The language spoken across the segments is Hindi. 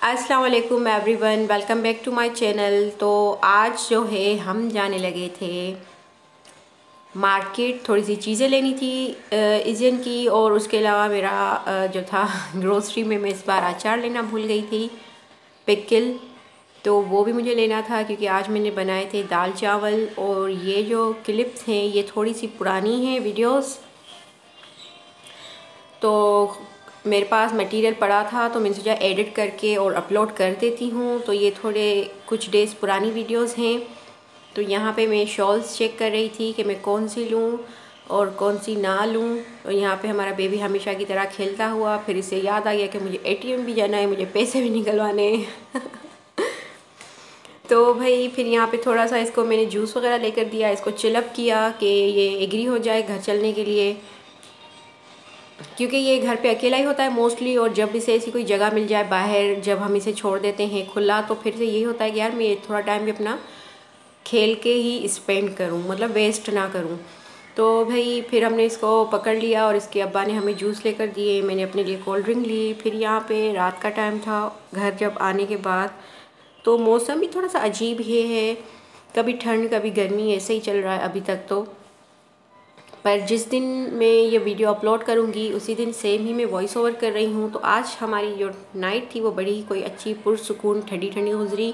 अस्सलाम वालेकुम everyone, welcome back to my channel. तो आज जो है हम जाने लगे थे मार्केट, थोड़ी सी चीज़ें लेनी थी इज़ियन की, और उसके अलावा मेरा जो था ग्रोसरी में मैं इस बार अचार लेना भूल गई थी, पिकल, तो वो भी मुझे लेना था क्योंकि आज मैंने बनाए थे दाल चावल। और ये जो क्लिप्स हैं ये थोड़ी सी पुरानी हैं वीडियोस, तो मेरे पास मटेरियल पड़ा था तो मैंने सोचा एडिट करके और अपलोड कर देती हूँ। तो ये थोड़े कुछ डेज़ पुरानी वीडियोस हैं। तो यहाँ पे मैं शॉल्स चेक कर रही थी कि मैं कौन सी लूँ और कौन सी ना लूँ। और यहाँ पे हमारा बेबी हमेशा की तरह खेलता हुआ, फिर इसे याद आ गया कि मुझे ATM भी जाना है, मुझे पैसे भी निकलवाने हैं तो भाई फिर यहाँ पे थोड़ा सा इसको मैंने जूस वगैरह लेकर दिया, इसको चिलअप किया कि ये एग्री हो जाए घर चलने के लिए, क्योंकि ये घर पे अकेला ही होता है मोस्टली। और जब इसे ऐसी कोई जगह मिल जाए बाहर, जब हम इसे छोड़ देते हैं खुला, तो फिर से यही होता है कि यार मैं थोड़ा टाइम भी अपना खेल के ही स्पेंड करूं, मतलब वेस्ट ना करूं। तो भाई फिर हमने इसको पकड़ लिया और इसके अब्बा ने हमें जूस लेकर दिए, मैंने अपने लिए कोल्ड ड्रिंक ली। फिर यहाँ पे रात का टाइम था घर जब आने के बाद, तो मौसम भी थोड़ा सा अजीब ही है, कभी ठंड कभी गर्मी, ऐसे ही चल रहा है अभी तक। तो पर जिस दिन मैं ये वीडियो अपलोड करूँगी उसी दिन सेम ही मैं वॉइस ओवर कर रही हूँ। तो आज हमारी जो नाइट थी वो बड़ी कोई अच्छी पुरसुकून ठंडी ठंडी गुजरी।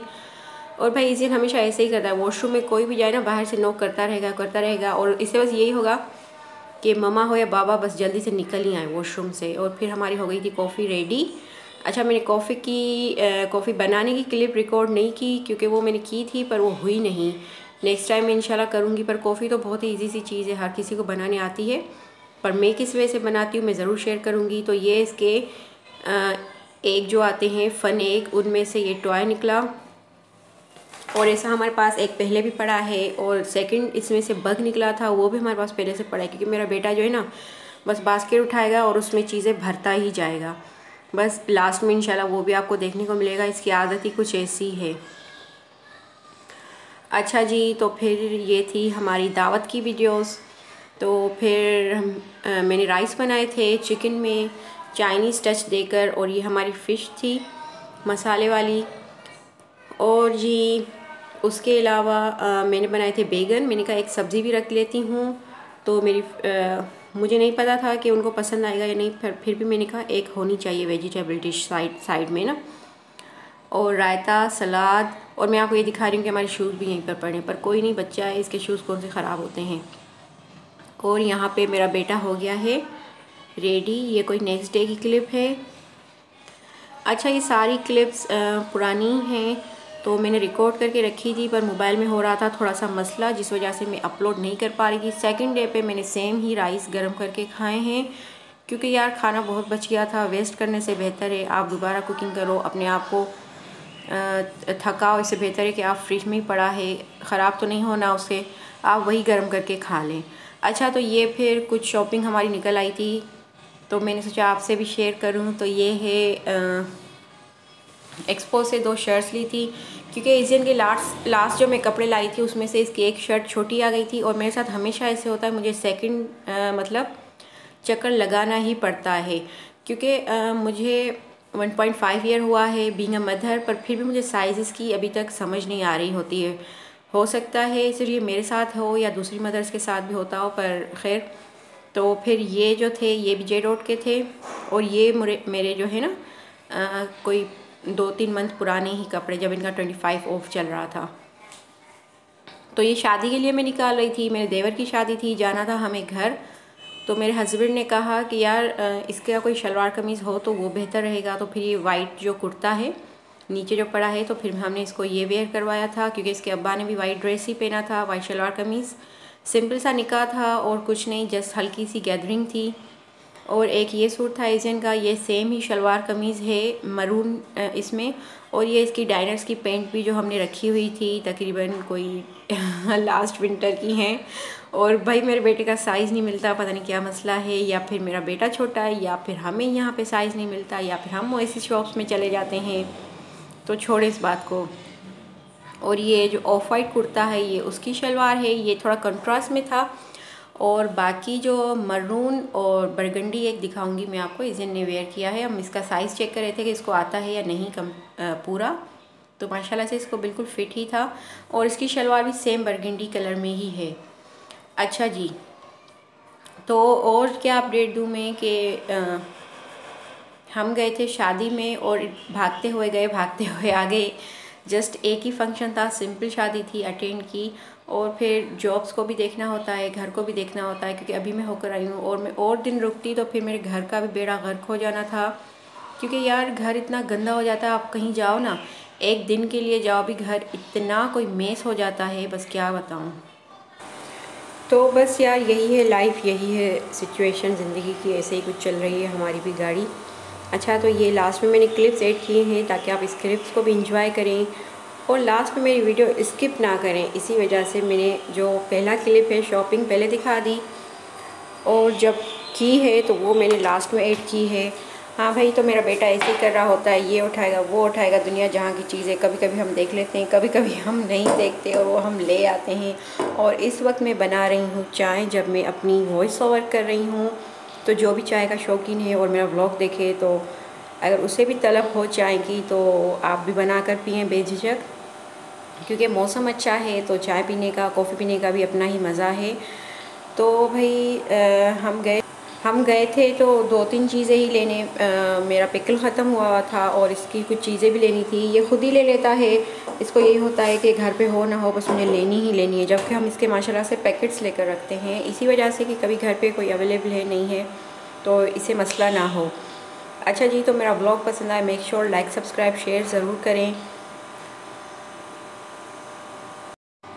और भाई इस दिन हमेशा ऐसे ही करता है, वॉशरूम में कोई भी जाए ना बाहर से नॉक करता रहेगा और इससे बस यही होगा कि ममा हो या बाबा बस जल्दी से निकल ही आए वॉशरूम से। और फिर हमारी हो गई थी कॉफ़ी रेडी। अच्छा, मैंने कॉफ़ी बनाने की क्लिप रिकॉर्ड नहीं की क्योंकि वो मैंने की थी पर वो हुई नहीं। नेक्स्ट टाइम मैं इंशाल्लाह करूँगी। पर कॉफ़ी तो बहुत ही ईजी सी चीज़ है, हर किसी को बनाने आती है, पर मैं किस वजह से बनाती हूँ मैं ज़रूर शेयर करूँगी। तो ये इसके एक जो आते हैं फ़न एक, उनमें से ये टॉय निकला, और ऐसा हमारे पास एक पहले भी पड़ा है, और सेकंड इसमें से बग निकला था, वो भी हमारे पास पहले से पड़ा है। क्योंकि मेरा बेटा जो है ना बस बास्केट उठाएगा और उसमें चीज़ें भरता ही जाएगा, बस लास्ट में इंशाल्लाह वो भी आपको देखने को मिलेगा। इसकी आदत ही कुछ ऐसी है। अच्छा जी, तो फिर ये थी हमारी दावत की वीडियोस। तो फिर मैंने राइस बनाए थे चिकन में चाइनीज़ टच देकर, और ये हमारी फ़िश थी मसाले वाली। और जी उसके अलावा मैंने बनाए थे बैगन, मैंने कहा एक सब्ज़ी भी रख लेती हूँ। तो मुझे नहीं पता था कि उनको पसंद आएगा या नहीं, फिर भी मैंने कहा एक होनी चाहिए वेजिटेबल डिश साइड में ना। और रायता, सलाद, और मैं आपको ये दिखा रही हूँ कि हमारे शूज़ भी यहीं पर पड़े हैं, पर कोई नहीं, बच्चा है, इसके शूज़ कौन से ख़राब होते हैं। और यहाँ पे मेरा बेटा हो गया है रेडी। ये कोई नेक्स्ट डे की क्लिप है। अच्छा, ये सारी क्लिप्स पुरानी हैं, तो मैंने रिकॉर्ड करके रखी थी, पर मोबाइल में हो रहा था थोड़ा सा मसला, जिस वजह से मैं अपलोड नहीं कर पा रही थी। सेकंड डे पे मैंने सेम ही राइस गर्म करके खाए हैं, क्योंकि यार खाना बहुत बच गया था, वेस्ट करने से बेहतर है आप दोबारा कुकिंग करो, अपने आप को थकाओ। इससे बेहतर है कि आप फ्रिज में ही पड़ा है, ख़राब तो नहीं होना उससे, आप वही गर्म करके खा लें। अच्छा, तो ये फिर कुछ शॉपिंग हमारी निकल आई थी, तो मैंने सोचा आपसे भी शेयर करूं। तो ये है एक्सपो से 2 शर्ट्स ली थी, क्योंकि एशियन के लास्ट जो मैं कपड़े लाई थी उसमें से इसकी एक शर्ट छोटी आ गई थी। और मेरे साथ हमेशा ऐसे होता है, मुझे सेकंड मतलब चक्कर लगाना ही पड़ता है, क्योंकि मुझे 1.5 ईयर हुआ है बीइंग अ मदर, पर फिर भी मुझे साइज़ की अभी तक समझ नहीं आ रही होती है। हो सकता है सिर्फ ये मेरे साथ हो या दूसरी मदर्स के साथ भी होता हो, पर खैर। तो फिर ये जो थे ये भी J.Dot के थे, और ये मेरे जो है ना कोई 2-3 मंथ पुराने ही कपड़े, जब इनका 25 ऑफ चल रहा था। तो ये शादी के लिए मैं निकाल रही थी, मेरे देवर की शादी थी, जाना था हमें घर। तो मेरे हस्बैंड ने कहा कि यार इसका कोई शलवार कमीज़ हो तो वो बेहतर रहेगा। तो फिर ये वाइट जो कुर्ता है नीचे जो पड़ा है, तो फिर हमने इसको ये वेयर करवाया था, क्योंकि इसके अब्बा ने भी वाइट ड्रेस ही पहना था, वाइट शलवार कमीज़, सिंपल सा निकाह था और कुछ नहीं, जस्ट हल्की सी गैदरिंग थी। और एक ये सूट था एशियन का, ये सेम ही शलवार कमीज़ है मरून इसमें। और ये इसकी डाइनर्स की पेंट भी जो हमने रखी हुई थी, तकरीबन कोई लास्ट विंटर की हैं। और भाई मेरे बेटे का साइज़ नहीं मिलता, पता नहीं क्या मसला है, या फिर मेरा बेटा छोटा है, या फिर हमें यहाँ पे साइज़ नहीं मिलता, या फिर हम ऐसी शॉप्स में चले जाते हैं। तो छोड़े इस बात को। और ये जो ऑफ वाइट कुर्ता है ये उसकी शलवार है, ये थोड़ा कंट्रास्ट में था। और बाकी जो मरून और बरगंडी एक दिखाऊंगी मैं आपको, इसे ने वेयर किया है। हम इसका साइज़ चेक कर रहे थे कि इसको आता है या नहीं पूरा, तो माशाल्लाह से इसको बिल्कुल फिट ही था। और इसकी शलवार भी सेम बरगंडी कलर में ही है। अच्छा जी, तो और क्या अपडेट दूँ मैं कि हम गए थे शादी में और भागते हुए गए भागते हुए आ गए। जस्ट एक ही फंक्शन था, सिंपल शादी थी, अटेंड की। और फिर जॉब्स को भी देखना होता है, घर को भी देखना होता है, क्योंकि अभी मैं होकर आई हूँ। और मैं और दिन रुकती तो फिर मेरे घर का भी बेड़ा गर्क हो जाना था, क्योंकि यार घर इतना गंदा हो जाता है। आप कहीं जाओ ना, एक दिन के लिए जाओ भी, घर इतना कोई मेस हो जाता है, बस क्या बताऊँ। तो बस यार यही है लाइफ, यही है सिचुएशन ज़िंदगी की, ऐसे ही कुछ चल रही है हमारी भी गाड़ी। अच्छा, तो ये लास्ट में मैंने क्लिप्स ऐड किए हैं ताकि आप इस क्लिप्स को भी इंजॉय करें और लास्ट में मेरी वीडियो स्किप ना करें। इसी वजह से मैंने जो पहला क्लिप है शॉपिंग पहले दिखा दी, और जब की है तो वो मैंने लास्ट में ऐड की है। हाँ भाई, तो मेरा बेटा ऐसे ही कर रहा होता है, ये उठाएगा वो उठाएगा, दुनिया जहाँ की चीज़ें कभी कभी हम देख लेते हैं, कभी कभी हम नहीं देखते और वो हम ले आते हैं। और इस वक्त मैं बना रही हूँ चाय, जब मैं अपनी वॉइस ओवर कर रही हूँ। तो जो भी चाय का शौकीन है और मेरा व्लॉग देखे, तो अगर उसे भी तलब हो चाय की तो आप भी बना कर पिएँ बेझिझक, क्योंकि मौसम अच्छा है तो चाय पीने का, कॉफ़ी पीने का भी अपना ही मज़ा है। तो भाई हम गए थे तो 2-3 चीज़ें ही लेने, मेरा पिकल ख़त्म हुआ था और इसकी कुछ चीज़ें भी लेनी थी। ये खुद ही ले लेता है, इसको यही होता है कि घर पे हो ना हो बस उन्हें लेनी ही लेनी है, जबकि हम इसके माशाल्लाह से पैकेट्स लेकर रखते हैं, इसी वजह से कि कभी घर पे कोई अवेलेबल है नहीं है तो इसे मसला ना हो। अच्छा जी, तो मेरा ब्लॉग पसंद आए, make sure like subscribe share ज़रूर करें।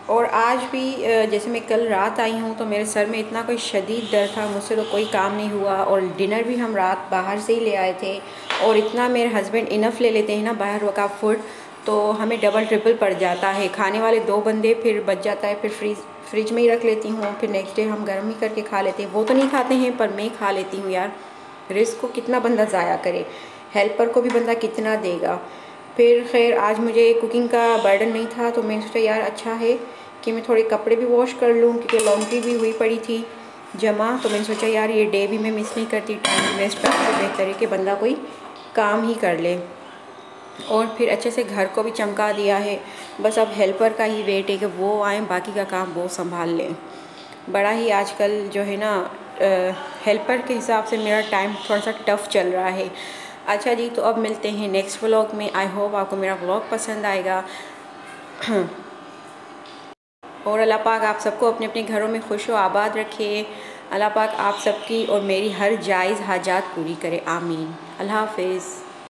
और आज भी जैसे मैं कल रात आई हूँ तो मेरे सर में इतना कोई शदीद दर्द था, मुझसे तो कोई काम नहीं हुआ। और डिनर भी हम रात बाहर से ही ले आए थे, और इतना मेरे हस्बैंड इनफ ले लेते हैं ना बाहर का फूड, तो हमें डबल ट्रिपल पड़ जाता है। खाने वाले 2 बंदे, फिर बच जाता है, फिर फ्रिज में ही रख लेती हूँ, फिर नेक्स्ट डे हम गर्म ही करके खा लेते हैं। वो तो नहीं खाते हैं पर मैं खा लेती हूँ यार, रिस्क को कितना बंदा ज़ाया करे, हेल्पर को भी बंदा कितना देगा। फिर खैर आज मुझे कुकिंग का बर्डन नहीं था, तो मैंने सोचा यार अच्छा है कि मैं थोड़े कपड़े भी वॉश कर लूँ, क्योंकि लॉन्ड्री भी हुई पड़ी थी जमा। तो मैंने सोचा यार ये डे भी मैं मिस नहीं करती, टाइम वेस्ट करने से बेहतर है कि बंदा कोई काम ही कर ले। और फिर अच्छे से घर को भी चमका दिया है, बस अब हेल्पर का ही वेट है कि वो आए, बाकी का काम वो संभाल लें। बड़ा ही आजकल जो है ना हेल्पर के हिसाब से मेरा टाइम थोड़ा सा टफ़ चल रहा है। अच्छा जी, तो अब मिलते हैं नेक्स्ट व्लॉग में। आई होप आपको मेरा व्लॉग पसंद आएगा। और अल्लाह पाक आप सबको अपने अपने घरों में खुश व आबाद रखे। अल्लाह पाक आप सबकी और मेरी हर जायज़ हाजात पूरी करे, आमीन। अल्लाह हाफ़िज़।